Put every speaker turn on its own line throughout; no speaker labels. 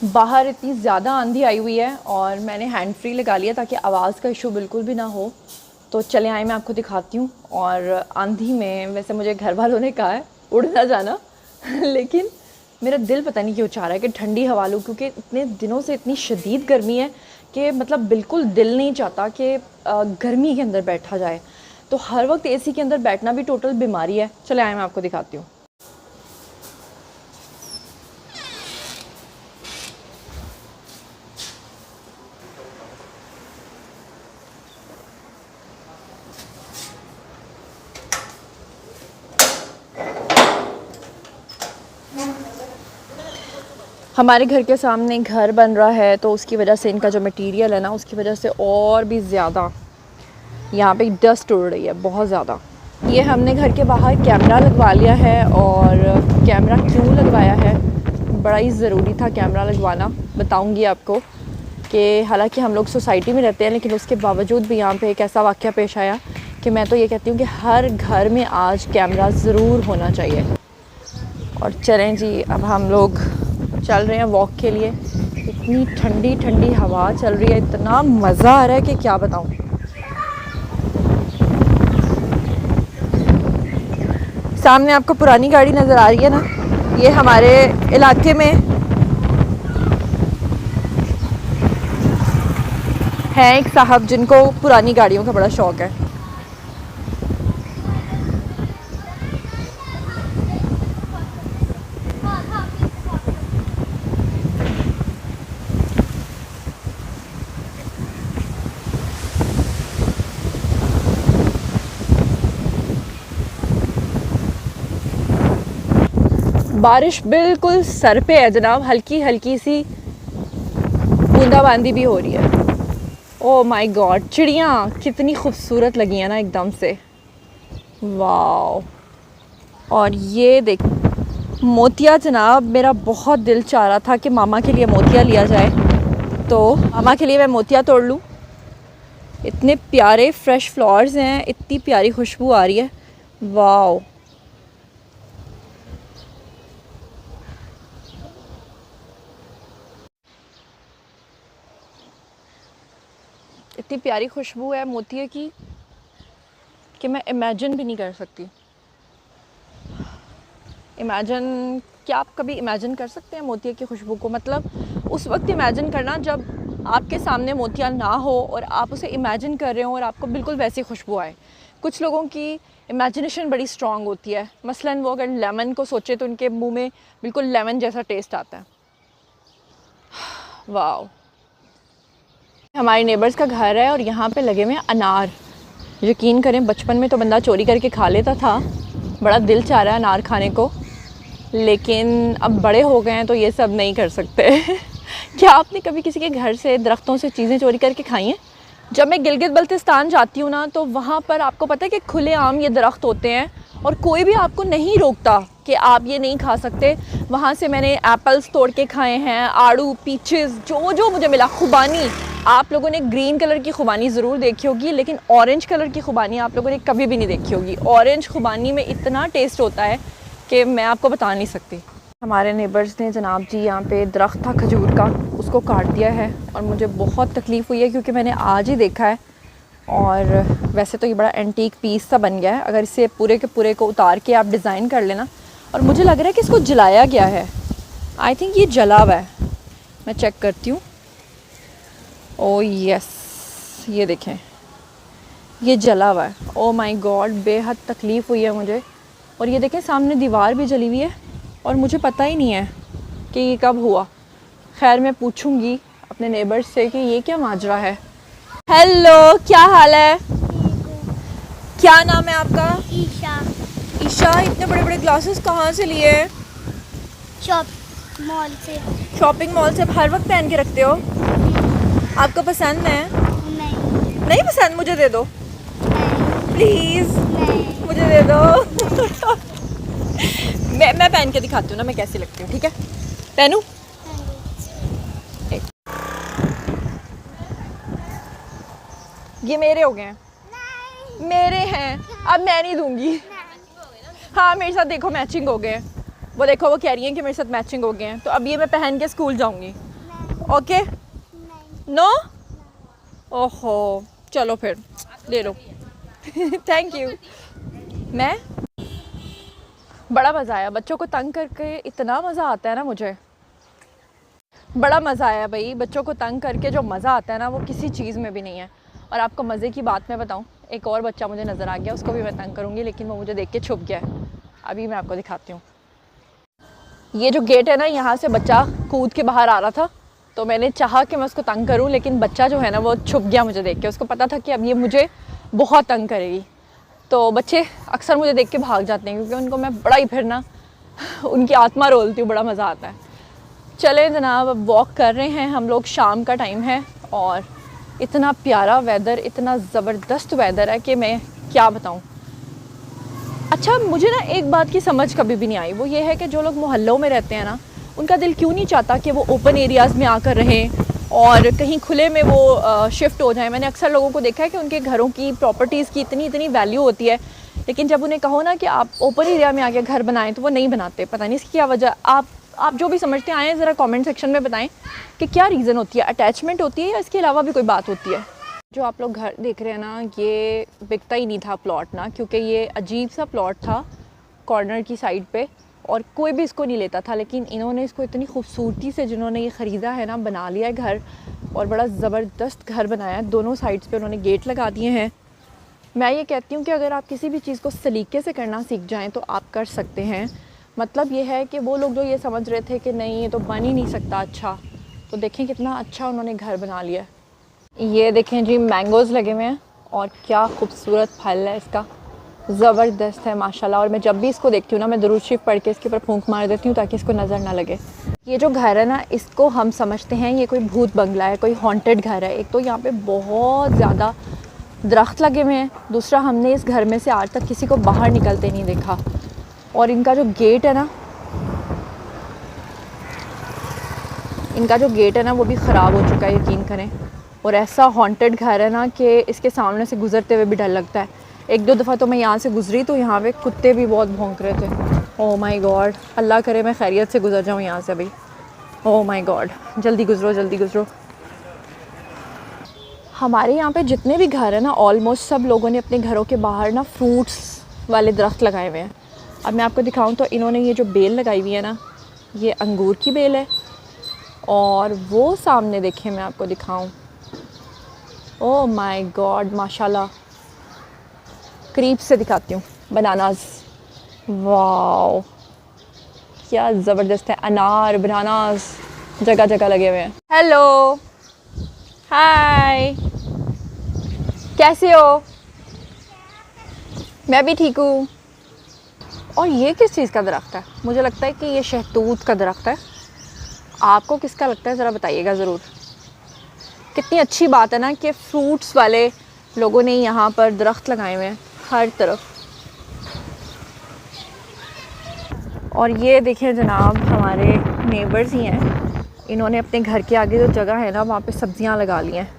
बाहर इतनी ज़्यादा आंधी आई हुई है और मैंने हैंड फ्री लगा लिया ताकि आवाज़ का इशू बिल्कुल भी ना हो। तो चले आए, मैं आपको दिखाती हूँ। और आंधी में वैसे मुझे घर वालों ने कहा है उड़ ना जाना लेकिन मेरा दिल पता नहीं क्यों चाह रहा है कि ठंडी हवा लूँ, क्योंकि इतने दिनों से इतनी शदीद गर्मी है कि मतलब बिल्कुल दिल नहीं चाहता कि गर्मी के अंदर बैठा जाए। तो हर वक्त एसी के अंदर बैठना भी टोटल बीमारी है। चले आए, मैं आपको दिखाती हूँ। हमारे घर के सामने घर बन रहा है, तो उसकी वजह से इनका जो मटेरियल है ना, उसकी वजह से और भी ज़्यादा यहाँ पे डस्ट उड़ रही है, बहुत ज़्यादा। ये हमने घर के बाहर कैमरा लगवा लिया है। और कैमरा क्यों लगवाया है, बड़ा ही ज़रूरी था कैमरा लगवाना। बताऊँगी आपको कि हालांकि हम लोग सोसाइटी में रहते हैं, लेकिन उसके बावजूद भी यहाँ पे एक ऐसा वाक़या पेश आया कि मैं तो ये कहती हूँ कि हर घर में आज कैमरा ज़रूर होना चाहिए। और चलें जी, अब हम लोग चल रहे हैं वॉक के लिए। इतनी ठंडी ठंडी हवा चल रही है, इतना मज़ा आ रहा है कि क्या बताऊं। सामने आपको पुरानी गाड़ी नज़र आ रही है ना, ये हमारे इलाके में है एक साहब जिनको पुरानी गाड़ियों का बड़ा शौक़ है। बारिश बिल्कुल सर पे है जनाब, हल्की हल्की सी बूंदाबांदी भी हो रही है। ओह माय गॉड, चिड़ियाँ कितनी खूबसूरत लगी हैं ना एकदम से, वाओ। और ये देख मोतिया जनाब, मेरा बहुत दिल चाह रहा था कि मामा के लिए मोतिया लिया जाए, तो मामा के लिए मैं मोतिया तोड़ लूँ। इतने प्यारे फ्रेश फ्लावर्स हैं, इतनी प्यारी खुशबू आ रही है, वाओ। इतनी प्यारी खुशबू है मोतिये की कि मैं इमेजिन भी नहीं कर सकती। इमेजिन, क्या आप कभी इमेजिन कर सकते हैं मोतिये की खुशबू को? मतलब उस वक्त इमेजिन करना जब आपके सामने मोतिया ना हो और आप उसे इमेजिन कर रहे हो और आपको बिल्कुल वैसी खुशबू आए। कुछ लोगों की इमेजिनेशन बड़ी स्ट्रॉन्ग होती है, मसलन वो अगर लेमन को सोचे तो उनके मुंह में बिल्कुल लेमन जैसा टेस्ट आता है। वाओ। हमारे नेबर्स का घर है और यहाँ पे लगे हुए हैं अनार। यकीन करें, बचपन में तो बंदा चोरी करके खा लेता था, बड़ा दिल चाह रहा है अनार खाने को, लेकिन अब बड़े हो गए हैं तो ये सब नहीं कर सकते क्या आपने कभी किसी के घर से दरख्तों से चीज़ें चोरी करके खाई हैं? जब मैं गिलगित बल्तिस्तान जाती हूँ ना, तो वहाँ पर आपको पता है कि खुलेआम ये दरख्त होते हैं और कोई भी आपको नहीं रोकता कि आप ये नहीं खा सकते। वहाँ से मैंने एप्पल्स तोड़ के खाए हैं, आड़ू, पीचेस, जो जो मुझे मिला। खुबानी, आप लोगों ने ग्रीन कलर की खुबानी ज़रूर देखी होगी, लेकिन ऑरेंज कलर की खुबानी आप लोगों ने कभी भी नहीं देखी होगी। ऑरेंज खुबानी में इतना टेस्ट होता है कि मैं आपको बता नहीं सकती। हमारे नेबर्स ने जनाब जी, यहाँ पे दरख्त था खजूर का, उसको काट दिया है और मुझे बहुत तकलीफ़ हुई है क्योंकि मैंने आज ही देखा है। और वैसे तो ये बड़ा एंटीक पीस सा बन गया है, अगर इसे पूरे के पूरे को उतार के आप डिज़ाइन कर लेना। और मुझे लग रहा है कि इसको जलाया गया है, आई थिंक ये जला हुआ है, मैं चेक करती हूँ। ओह यस, ये देखें, ये जला हुआ है। ओह माय गॉड, बेहद तकलीफ़ हुई है मुझे। और ये देखें, सामने दीवार भी जली हुई है और मुझे पता ही नहीं है कि ये कब हुआ। खैर, मैं पूछूंगी अपने नेबर्स से कि ये क्या माजरा है। हेलो, क्या हाल है? क्या नाम है आपका?
ईशा।
ईशा, इतने बड़े बड़े ग्लासेस कहाँ से लिए?
मॉल से।
शॉपिंग मॉल से। हर वक्त पहन के रखते हो? आपको पसंद है?
नहीं।
नहीं पसंद? मुझे दे दो प्लीज़, मुझे दे दो मैं पहन के दिखाती हूँ ना मैं कैसी लगती हूँ, ठीक है? पहनूं? ये मेरे हो गए हैं। मेरे हैं, अब मैं नहीं दूंगी। हाँ, मेरे साथ देखो मैचिंग हो गए हैं। वो देखो, वो कह रही हैं कि मेरे साथ मैचिंग हो गए हैं, तो अब ये मैं पहन के स्कूल जाऊंगी। ओके नो ओहो चलो फिर ले लो थैंक यू। मैं बड़ा मज़ा आया बच्चों को तंग करके, इतना मज़ा आता है ना मुझे, बड़ा मज़ा आया भाई। बच्चों को तंग करके जो मज़ा आता है ना वो किसी चीज़ में भी नहीं है। और आपको मज़े की बात मैं बताऊं, एक और बच्चा मुझे नज़र आ गया, उसको भी मैं तंग करूँगी, लेकिन वो मुझे देख के छुप गया है। अभी मैं आपको दिखाती हूँ। ये जो गेट है ना, यहाँ से बच्चा कूद के बाहर आ रहा था, तो मैंने चाहा कि मैं उसको तंग करूँ, लेकिन बच्चा जो है ना वो छुप गया मुझे देख के। उसको पता था कि अब ये मुझे बहुत तंग करेगी। तो बच्चे अक्सर मुझे देख के भाग जाते हैं, क्योंकि उनको मैं बड़ा ही फिर ना उनकी आत्मा रोलती हूँ, बड़ा मज़ा आता है। चलें जनाब, अब वॉक कर रहे हैं हम लोग। शाम का टाइम है और इतना प्यारा वेदर, इतना ज़बरदस्त वेदर है कि मैं क्या बताऊँ। अच्छा, मुझे ना एक बात की समझ कभी भी नहीं आई, वो ये है कि जो लोग मोहल्लों में रहते हैं ना, उनका दिल क्यों नहीं चाहता कि वो ओपन एरियाज़ में आकर रहें और कहीं खुले में वो शिफ्ट हो जाएं। मैंने अक्सर लोगों को देखा है कि उनके घरों की प्रॉपर्टीज़ की इतनी वैल्यू होती है, लेकिन जब उन्हें कहो ना कि आप ओपन एरिया में आके घर बनाएं तो वो नहीं बनाते। पता नहीं इसकी क्या वजह। आप जो भी समझते आए ज़रा कमेंट सेक्शन में बताएं कि क्या रीज़न होती है। अटैचमेंट होती है या इसके अलावा भी कोई बात होती है। जो आप लोग घर देख रहे हैं ना, ये बिकता ही नहीं था प्लॉट ना, क्योंकि ये अजीब सा प्लॉट था कॉर्नर की साइड पे और कोई भी इसको नहीं लेता था। लेकिन इन्होंने इसको इतनी खूबसूरती से, जिन्होंने ये ख़रीदा है ना, बना लिया है घर, और बड़ा ज़बरदस्त घर बनाया है। दोनों साइड्स पे उन्होंने गेट लगा दिए हैं। मैं ये कहती हूँ कि अगर आप किसी भी चीज़ को सलीके से करना सीख जाएँ तो आप कर सकते हैं। मतलब ये है कि वो लोग जो ये समझ रहे थे कि नहीं ये तो बन ही नहीं सकता अच्छा, तो देखें कितना अच्छा उन्होंने घर बना लिया है। ये देखें जी, मैंगोज़ लगे हुए हैं और क्या खूबसूरत फल है इसका, ज़बरदस्त है माशाल्लाह। और मैं जब भी इसको देखती हूँ ना, मैं दुरूद शरीफ पढ़ के इसके ऊपर फूंक मार देती हूँ ताकि इसको नज़र ना लगे। ये जो घर है ना, इसको हम समझते हैं ये कोई भूत बंगला है, कोई हॉन्टेड घर है। एक तो यहाँ पे बहुत ज़्यादा दरख्त लगे हुए हैं, दूसरा हमने इस घर में से आज तक किसी को बाहर निकलते नहीं देखा। और इनका जो गेट है ना, वो भी ख़राब हो चुका है, यकीन करें। और ऐसा हॉन्टेड घर है ना कि इसके सामने से गुज़रते हुए भी डर लगता है। एक दो दफ़ा तो मैं यहाँ से गुज़री तो यहाँ पे कुत्ते भी बहुत भौंक रहे थे। ओह माय गॉड, अल्लाह करे मैं खैरियत से गुज़र जाऊँ यहाँ से अभी। ओह माय गॉड, जल्दी गुज़रो जल्दी गुज़रो। हमारे यहाँ पे जितने भी घर हैं ना, ऑलमोस्ट सब लोगों ने अपने घरों के बाहर ना फ्रूट्स वाले दरख्त लगाए हुए हैं। अब मैं आपको दिखाऊँ तो इन्होंने ये जो बेल लगाई हुई है ना, ये अंगूर की बेल है। और वो सामने देखें, मैं आपको दिखाऊँ, ओह माय गॉड माशाल्लाह, करीब से दिखाती हूँ, बनानास, वाओ क्या ज़बरदस्त है। अनार, बनानास जगह जगह लगे हुए हैं। हेलो, हाय, कैसे हो? मैं भी ठीक हूँ। और ये किस चीज़ का दरख्त है? मुझे लगता है कि ये शहतूत का दरख्त है। आपको किसका लगता है ज़रा बताइएगा ज़रूर। कितनी अच्छी बात है ना कि फ्रूट्स वाले लोगों ने यहाँ पर दरख्त लगाए हुए हैं हर तरफ। और ये देखें जनाब, हमारे नेबर्स ही हैं, इन्होंने अपने घर के आगे जो जगह है ना, वहाँ पे सब्ज़ियाँ लगा ली हैं।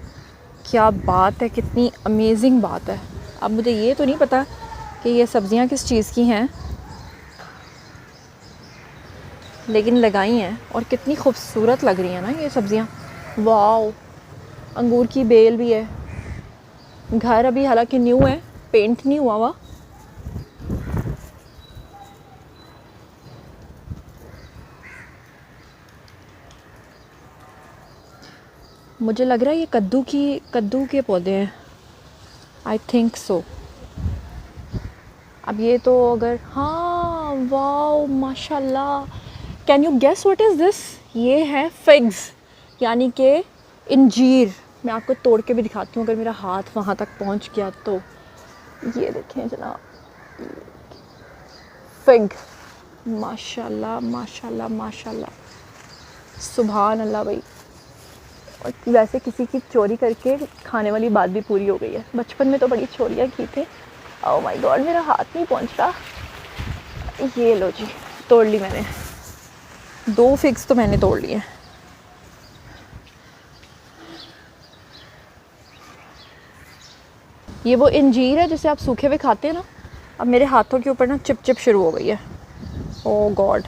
क्या बात है, कितनी अमेजिंग बात है। अब मुझे ये तो नहीं पता कि ये सब्ज़ियाँ किस चीज़ की हैं, लेकिन लगाई हैं और कितनी खूबसूरत लग रही हैं ना ये सब्ज़ियाँ। वाओ, अंगूर की बेल भी है। घर अभी हालांकि न्यू है, पेंट नहीं हुआ हुआ। मुझे लग रहा है ये कद्दू के पौधे हैं, आई थिंक सो। अब ये तो अगर, हाँ वाओ माशाल्लाह, can you guess what is this? ये है फिग्स, यानी कि इंजीर। मैं आपको तोड़ के भी दिखाती हूँ अगर मेरा हाथ वहाँ तक पहुँच गया तो। ये देखें जनाब, फिग, माशाल्लाह माशाल्लाह माशाल्लाह, सुभान अल्लाह भाई। और वैसे किसी की चोरी करके खाने वाली बात भी पूरी हो गई है। बचपन में तो बड़ी चोरियाँ की थी। ओह माय गॉड, मेरा हाथ नहीं पहुँच रहा। ये लो जी, तोड़ ली मैंने। 2 फिग्स तो मैंने तोड़ लिए। ये वो इंजीर है जिसे आप सूखे हुए खाते हैं ना। अब मेरे हाथों के ऊपर ना चिप चिप शुरू हो गई है। ओह गॉड,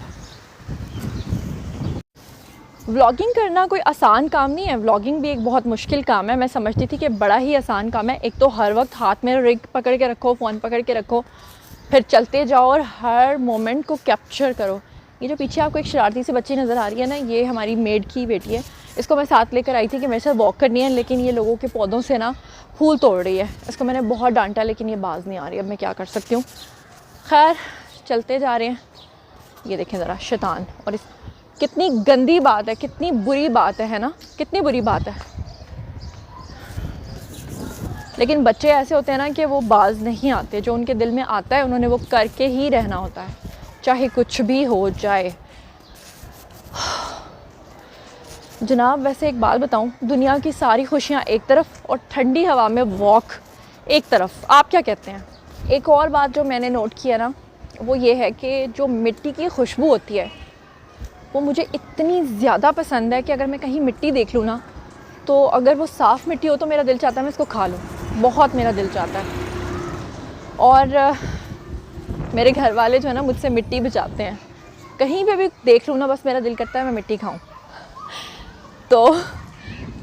व्लॉगिंग करना कोई आसान काम नहीं है, व्लॉगिंग भी एक बहुत मुश्किल काम है। मैं समझती थी कि बड़ा ही आसान काम है। एक तो हर वक्त हाथ में रिग पकड़ के रखो, फ़ोन पकड़ के रखो, फिर चलते जाओ और हर मोमेंट को कैप्चर करो। ये जो पीछे आपको एक शरारती सी बच्ची नज़र आ रही है ना, ये हमारी मेड की बेटी है। इसको मैं साथ लेकर आई थी कि मेरे साथ वॉक करनी है, लेकिन ये लोगों के पौधों से ना फूल तोड़ रही है। इसको मैंने बहुत डांटा, लेकिन ये बाज नहीं आ रही। अब मैं क्या कर सकती हूँ। खैर चलते जा रहे हैं। ये देखें ज़रा शैतान। और इस कितनी गंदी बात है, कितनी बुरी बात है ना, कितनी बुरी बात है। लेकिन बच्चे ऐसे होते हैं ना कि वो बाज नहीं आते। जो उनके दिल में आता है उन्होंने वो करके ही रहना होता है, चाहे कुछ भी हो जाए। जनाब वैसे एक बात बताऊं, दुनिया की सारी खुशियां एक तरफ और ठंडी हवा में वॉक एक तरफ। आप क्या कहते हैं? एक और बात जो मैंने नोट किया ना, वो ये है कि जो मिट्टी की खुशबू होती है वो मुझे इतनी ज़्यादा पसंद है कि अगर मैं कहीं मिट्टी देख लूँ ना, तो अगर वो साफ़ मिट्टी हो तो मेरा दिल चाहता है मैं इसको खा लूँ। बहुत मेरा दिल चाहता है। और मेरे घर वाले जो है ना मुझसे मिट्टी बचाते हैं। कहीं पे भी देख लूँ ना, बस मेरा दिल करता है मैं मिट्टी खाऊँ। तो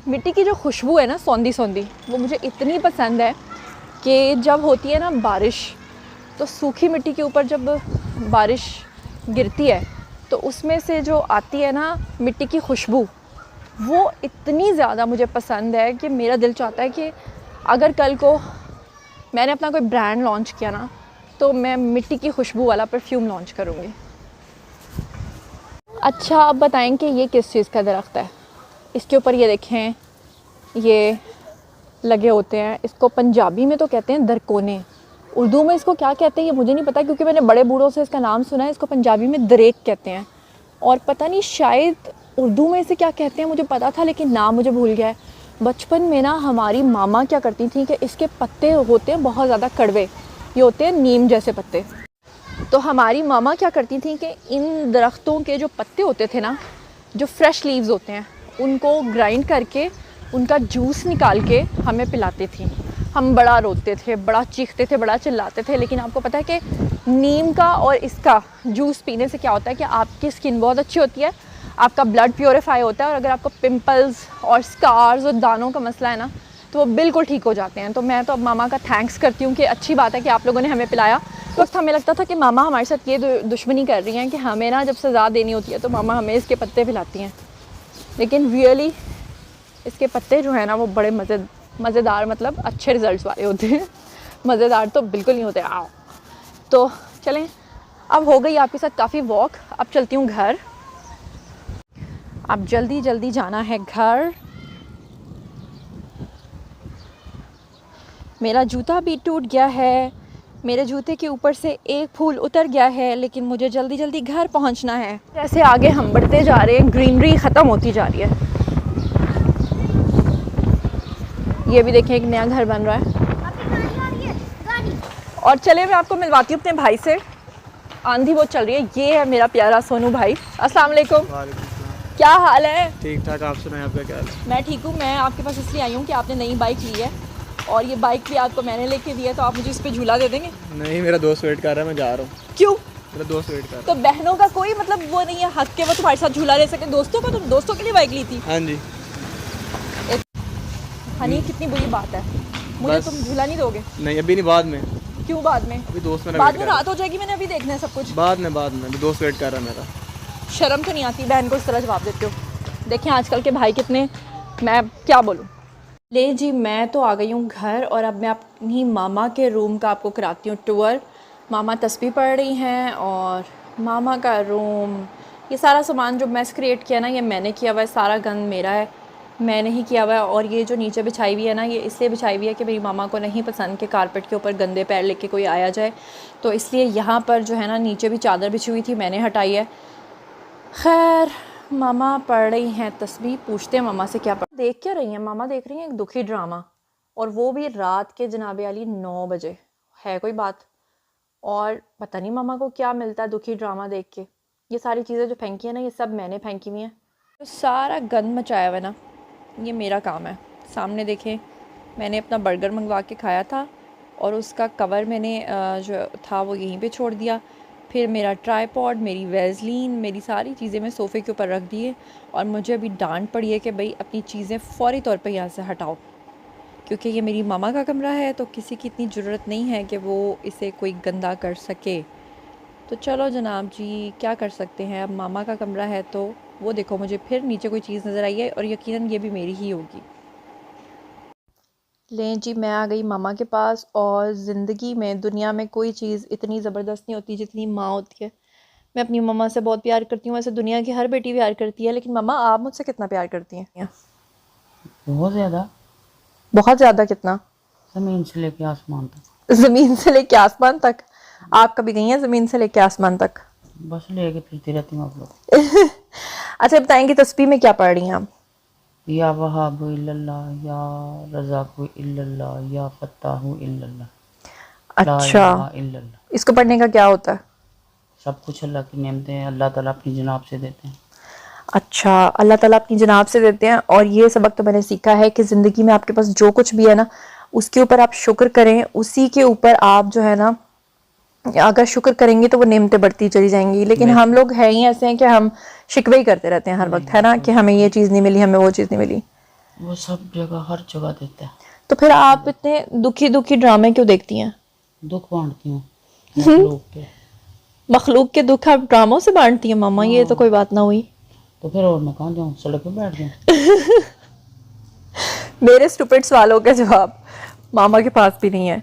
मिट्टी की जो खुशबू है ना, सौंधी सौंधी, वो मुझे इतनी पसंद है कि जब होती है ना बारिश, तो सूखी मिट्टी के ऊपर जब बारिश गिरती है तो उसमें से जो आती है ना मिट्टी की खुशबू, वो इतनी ज़्यादा मुझे पसंद है कि मेरा दिल चाहता है कि अगर कल को मैंने अपना कोई ब्रांड लॉन्च किया ना, तो मैं मिट्टी की खुशबू वाला परफ्यूम लॉन्च करूँगी। अच्छा अब बताएं कि ये किस चीज़ का दरख्त है। इसके ऊपर ये देखें, ये लगे होते हैं। इसको पंजाबी में तो कहते हैं दरकोने, उर्दू में इसको क्या कहते हैं ये मुझे नहीं पता, क्योंकि मैंने बड़े बूढ़ों से इसका नाम सुना है। इसको पंजाबी में दरेक कहते हैं, और पता नहीं शायद उर्दू में इसे क्या कहते हैं मुझे पता था, लेकिन नाम मुझे भूल गया है। बचपन में ना हमारी मामा क्या करती थी कि इसके पत्ते होते हैं बहुत ज़्यादा कड़वे, ये होते हैं नीम जैसे पत्ते। तो हमारी मामा क्या करती थी कि इन दरख्तों के जो पत्ते होते थे ना, जो फ्रेश लीव्स होते हैं, उनको ग्राइंड करके उनका जूस निकाल के हमें पिलाती थी। हम बड़ा रोते थे, बड़ा चीखते थे, बड़ा चिल्लाते थे। लेकिन आपको पता है कि नीम का और इसका जूस पीने से क्या होता है कि आपकी स्किन बहुत अच्छी होती है, आपका ब्लड प्योरीफाई होता है, और अगर आपको पिंपल्स और स्कार्स और दानों का मसला है ना, तो वो बिल्कुल ठीक हो जाते हैं। तो मैं तो अब मामा का थैंक्स करती हूँ कि अच्छी बात है कि आप लोगों ने हमें पिलाया। तो वक्त हमें लगता था कि मामा हमारे साथ ये दुश्मनी कर रही हैं कि हमें ना जब सज़ा देनी होती है तो मामा हमें इसके पत्ते पिलाती हैं। लेकिन रियली इसके पत्ते जो है ना वो बड़े मज़ेदार, मतलब अच्छे रिज़ल्ट्स वाले होते हैं। मज़ेदार तो बिल्कुल नहीं होते। आओ तो चलें, अब हो गई आपके साथ काफ़ी वॉक, अब चलती हूँ घर। अब जल्दी जल्दी जाना है घर। मेरा जूता भी टूट गया है, मेरे जूते के ऊपर से एक फूल उतर गया है, लेकिन मुझे जल्दी जल्दी घर पहुंचना है। जैसे आगे हम बढ़ते जा रहे हैं, ग्रीनरी ख़त्म होती जा रही है। ये भी देखें एक नया घर बन रहा है। और चले मैं आपको मिलवाती हूँ अपने भाई से। आंधी बहुत चल रही है। ये है मेरा प्यारा सोनू भाई। अस्सलाम वालेकुम। क्या हाल है?
ठीक ठाक, आप सुनाएं, आपका क्या हाल है?
मैं ठीक हूँ। मैं आपके पास इसलिए आई हूँ कि आपने नई बाइक ली है, और ये बाइक भी आपको मैंने लेके दी है, तो आप मुझे इस पर झूला दे देंगे?
नहीं, मेरा दोस्त वेट कर रहा है, मैं जा रहा हूँ।
क्यों?
मेरा दोस्त वेट कर रहा
तो बहनों का कोई मतलब वो नहीं है हक के वो तुम्हारे साथ झूला ले सके? दोस्तों का, तुम दोस्तों के लिए बाइक ली थी?
है। हाँ जी।
हनी कितनी बुरी बात है, मुझे तुम झूला नहीं दोगे?
नहीं अभी नहीं, बाद में।
क्यों बाद में?
अभी दोस्त मेरा
बाद
वेट
में
कर रहा
रात हो जाएगी, मैंने अभी देखना है सब कुछ।
है। बाद में अभी दोस्त वेट कर रहा है मेरा।
शर्म तो नहीं आती बहन को इस तरह जवाब देते हो? देखें आजकल के भाई कितने, मैं क्या बोलूँ। ले जी, मैं तो आ गई हूँ घर, और अब मैं अपनी मामा के रूम का आपको कराती हूँ टूर। मामा तस्बीह पढ़ रही हैं, और मामा का रूम, ये सारा सामान जो मैस क्रिएट किया ना, ये मैंने किया हुआ है। सारा गंद मेरा है, मैंने ही किया हुआ है। और ये जो नीचे बिछाई हुई है ना, ये इसलिए बिछाई हुई है कि मेरी मामा को नहीं पसंद कि कारपेट के ऊपर गंदे पैर लेके कोई आया जाए, तो इसलिए यहाँ पर जो है ना नीचे भी चादर बिछी हुई थी, मैंने हटाई है। खैर मामा पढ़ रही हैं तस्बीह। पूछते हैं मामा से क्या देख क्या रही हैं। मामा देख रही हैं एक दुखी ड्रामा, और वो भी रात के जनाबे वाली 9 बजे। है कोई बात? और पता नहीं मामा को क्या मिलता है दुखी ड्रामा देख के। ये सारी चीज़ें जो फेंकी है ना, ये सब मैंने फेंकी हुई हैं। तो सारा गंद मचाया हुआ है ना, ये मेरा काम है। सामने देखें, मैंने अपना बर्गर मंगवा के खाया था, और उसका कवर मैंने जो था वो यहीं पे छोड़ दिया। फिर मेरा ट्राईपॉड, मेरी वेज़लीन, मेरी सारी चीज़ें मैं सोफ़े के ऊपर रख दिए और मुझे अभी डांट पड़ी है कि भाई अपनी चीज़ें फ़ौरी तौर पे यहाँ से हटाओ, क्योंकि ये मेरी मामा का कमरा है तो किसी की इतनी ज़रूरत नहीं है कि वो इसे कोई गंदा कर सके। तो चलो जनाब जी, क्या कर सकते हैं, अब मामा का कमरा है तो वो देखो मुझे फिर नीचे कोई चीज़ नज़र आई है और यकीनन ये भी मेरी ही होगी। लें जी, मैं आ गई मामा के पास और ज़िंदगी में दुनिया में कोई चीज़ इतनी ज़बरदस्त नहीं होती जितनी माँ होती है। मैं अपनी मम्मा से बहुत प्यार करती हूँ, वैसे दुनिया की हर बेटी प्यार करती है, लेकिन मम्मा आप मुझसे कितना प्यार करती हैं?
बहुत ज़्यादा।
बहुत ज़्यादा। कितना?
ज़मीन से लेके आसमान तक।
ज़मीन से लेके आसमान तक? आप कभी गई हैं ज़मीन से लेके आसमान तक?
बस लेके फिरती रहती हूँ आप लोग।
अच्छा बताएंगे तस्बीह में क्या पढ़ रही हैं आप?
या वहाब इल्लल्लाह, या रज़ाक़ु इल्लल्लाह, या फ़त्ताहु इल्लल्लाह, ला
अच्छा,
इलाहा इल्लल्लाह।
इसको पढ़ने का क्या होता है?
सब कुछ अल्लाह की नेमतें हैं, अल्लाह ताला अपनी जनाब से देते हैं।
अच्छा, अल्लाह ताला अपनी जनाब से देते हैं। और ये सबक तो मैंने सीखा है कि ज़िंदगी में आपके पास जो कुछ भी है ना, उसके ऊपर आप शुक्र करें, उसी के ऊपर आप जो है ना, अगर शुक्र करेंगे तो वो नेमतें बढ़ती चली जाएंगी। लेकिन हम लोग हैं ही ऐसे हैं कि हम शिकवे ही करते रहते हैं हर वक्त, है ना, कि हमें ये चीज़ नहीं मिली, हमें वो चीज़ नहीं मिली।
वो सब जगह हर जगह देता है।
तो फिर आप इतने दुखी दुखी ड्रामे क्यों देखती हैं?
दुख बांटती हूँ लोग के।
मखलूक के दुख आप ड्रामों से बांटती हैं मामा? ये तो कोई बात ना हुई।
तो फिर और मैं कहाँ जाऊँ, सड़क पे बैठ जाऊँ?
मेरे स्टूपिड सवालों के जवाब मामा के पास भी नहीं है।